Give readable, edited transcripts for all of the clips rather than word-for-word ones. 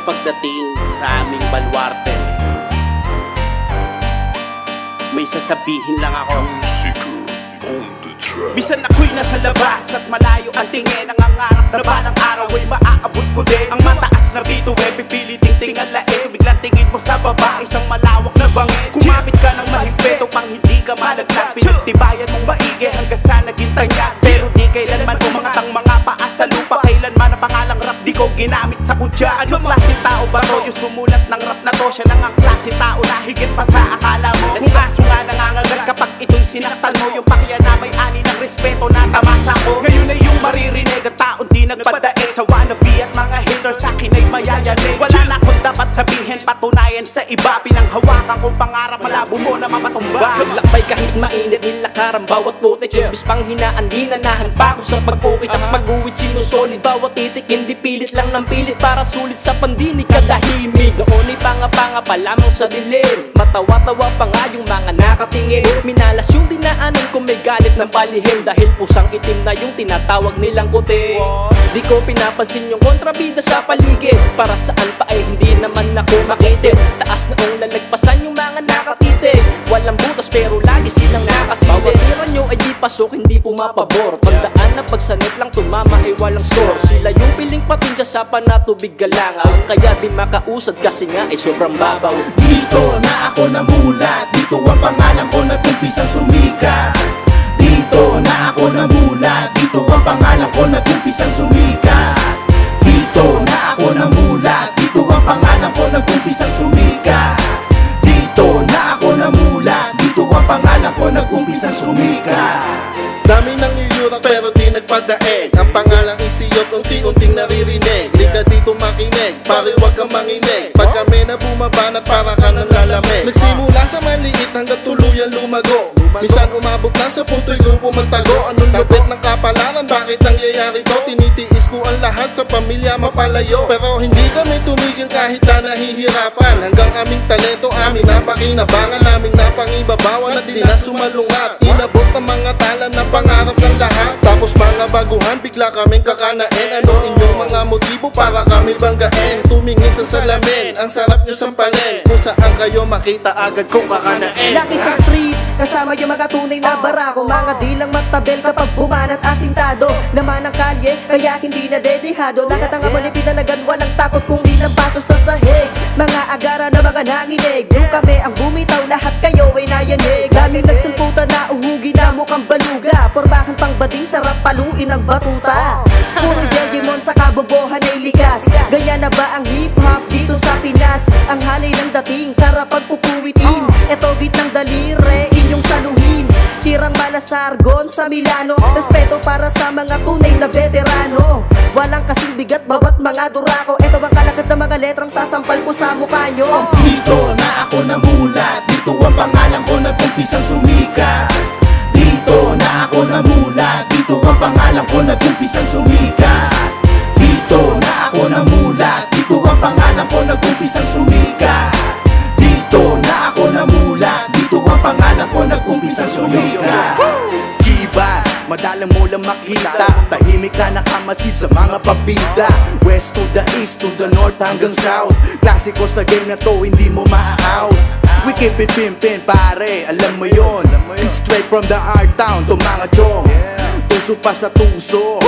pagdating sa aming baluarte. May sasabihin lang ako. Minsan ako'y nasa labas at malayo ang tingin. Nangangarap na balang araw ay maaabot ko din. Ang mataas na bituin, pipiliting tingalain. Biglang tingin mo sa baba, isang malawak na bangin. Kumapit ka ng mahigpit upang hindi ka malaglag. Pinagtibayan mong maigi hanggang sa naging tanya. Pero di kailanman umangatang mga paa sa lupa. Kailanman ang pangalang rap di ko ginamit sa kutya. Anong klaseng tao ba to? Yung sumulat ng rap na to, siya lang ang klaseng tao na higit pa sa akala mo. Kung kaso nga nangangagat kapag ito'y sinaktan mo, yung pakya na may ani ng respeto na tamasa ko. Ngayon ay yung maririnig ang taon di nagpadaig. Sa wannabe at mga haters sa'kin ay mayayanig. Wala na akong dapat sabihin, patunayan sa iba. Pinanghawakan kong pangarap, malabo mo na mapatumba. Naglakbay kahit mainit, nilakar ang bawat putik. Imbis pang hinaan, dinanahan pa ko sa pag-ukit. At pag-uwit sinusolid, bawat titik. Hindi pilit lang ng pilit para sulit sa pandinig kadahimig. Noon ay panga-panga pa lamang sa dilim. Matawa-tawa pa nga yung mga nakatingin. Minalas yung dinaanan kung may galit ng palihim. Dahil pusang itim na yung tinatawag nilang kuti. Di ko pinapansin yung kontrabida sa paligid. Para saan pa ay hindi naman ako makitid. Taas noong lalagpasan yung mga nakatitig. Walang butas pero lagi silang nakasilid. Bawat tira nyo ay di pasok, hindi pumapabor. Tandaan na pagsanit lang tumama ay walang score. Sila yung piling patinja sa panatubig galangaw. Kaya di makausad kasi nga ay sobrang babaw. Dito na ako namulat, dito ang pangalan ko nag-umpisang sumikat. Dito na ako namulat, dito ang pangalan ko nag-umpisang sumikat. Dito na ako namulat, dito ang pangalan ko nag-umpisang sumikat. Dito na ako namulat, dito ang pangalan ko nag-umpisang sumikat. Dami nang yuyurang pero di nagpadaig. Ang pangalang isiyot unti-unting naririnig. Di ka dito makinig, pare wag kang manginig. Pag kami na bumabanat para ka nang lalamig. Nagsimula sa maliit hanggang tuluyan lumago. Minsan umabot na sa puto'y grupo magtago. Anong lupit ng kapalaran, bakit nangyayari to? Tinitiis ko ang lahat sa pamilya mapalayo. Pero hindi kami tumigil kahit na nahihirapan. Hanggang aming talento, aming napakinabangan. Aming napangibabawan at di na sumalungat. Inabot ang mga tala na pangarap ng lahat. Tapos mga baguhan, bigla kaming kakanain. Ano inyong mga motibo para kami banggain? Tumingin sa salamin, ang sarap nyo sampalin. Kung saan kayo makita agad kong kakanain. Lagi sa street, kasama yung mga tunay na barako. Mga di lang magtabel kapag bumanat asintado. Naman ang kalye, kaya hindi na dedihado. Nakatanga mo ni pinalagan, walang takot kung di ng paso sa sahig. Mga agara na mga nanginig. Yung kami ang bumitaw, lahat kayo ay nayanig. Daming nagsulputan na uhugi na mukhang baluga. Pormahan pang bading, sarap paluin ang batuta. Puro Digimon sa kabobohan ay likas. Gaya na ba ang hip-hop dito sa Pinas? Ang halay ng dating, sarap pagpupuwitin. Eto git ng dalire, inyong saluhin. Tirang malasargon sa Milano. Respeto para sa mga tunay na veterano. Walang kasing bigat bawat mga durako. Ito ang kalakad na mga letrang sasampal ko sa mukha nyo. Dito na ako namulat, dito ang pangalan ko nag-umpisang sumikat. Dito na ako namulat, dito ang pangalan ko nag-umpisang sumikat. Dito na ako namulat, dito ang pangalan ko nag-umpisang sumikat. Dito na ako namulat, dito ang pangalan ko nag-umpisang sumikat. Gibas, madalang mo lang makita. Tahimik na nakamasid sa mga pabida. West to the east, to the north hanggang south. Klasiko sa game na to, hindi mo ma-out. We keep it pimpin pare, alam mo yon. Straight from the art town to mga chong. Tuso pa sa tuso.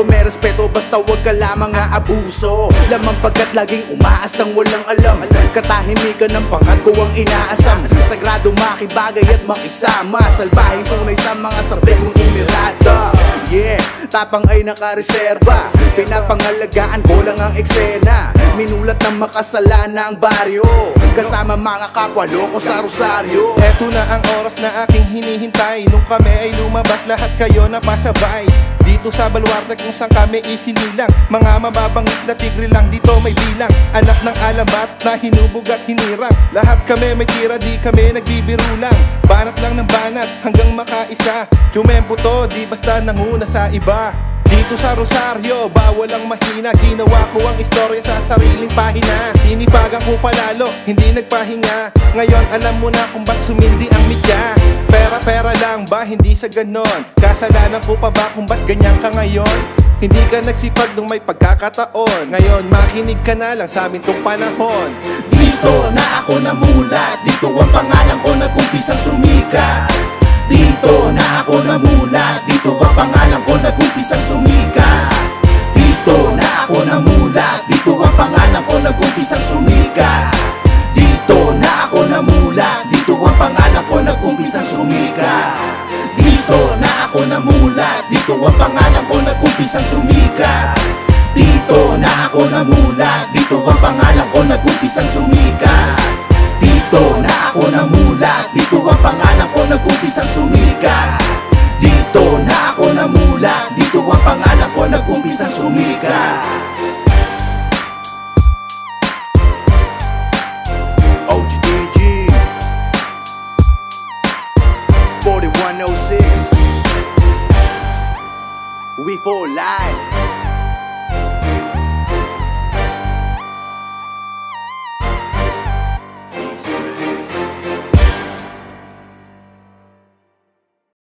May respeto basta wag ka lamang aabuso. Lamang pagkat laging umaas ng walang alam. Katahimikan ng pangat ko ang inaasam. Sagrado makibagay at makisama. Salbahing tunay sa mga sabi kong umirada. Yeah, tapang ay nakareserba. Pinapangalagaan ko lang ang eksena. Minulat ng makasalanan ang baryo. Kasama mga kapwa loko sa Rosario. Eto na ang oras na aking hinihintay. Nung kami ay lumabas, lahat kayo napasabay. Dito sa baluarte kung saan kami isinilang. Mga mababangis na tigre lang, dito may bilang. Anak ng alamat na hinubog at hinirang. Lahat kami may tira, di kami nagbibiro lang. Banat lang ng banat hanggang makaisa. Tumempo to, di basta nanguna sa iba. Dito sa Rosario, bawal ang mahina. Ginawa ko ang istorya sa sariling pahina. Sinipagan ko palalo, hindi nagpahinga. Ngayon alam mo na kung ba't sumindi ang media. Pero Pera lang ba? Hindi sa ganon. Kasalanan ko pa ba kung ba't ganyan ka ngayon? Hindi ka nagsipag nung may pagkakataon. Ngayon makinig ka na lang sa amin tong panahon. Dito na ako namulat, dito ang pangalan ko nag-umpisang sumikat. Dito na ako namulat, dito ang pangalan ko nag-umpisang sumikat. Dito na ako namulat, dito ang pangalan ko nag-umpisang sumikat. Dito na ako namulat, dito ang pangalan ko nag-umpisang sumikat. Dito na ako namulat, dito ang pangalan ko nag-umpisang sumikat. Dito na ako namulat, dito ang pangalan ko nag-umpisang sumikat. Dito na ako namulat, dito ang pangalan ko nag-umpisang sumikat. Dito na ako namulat, dito ang pangalan ko nag-umpisang sumikat. OGDG 4106 We for life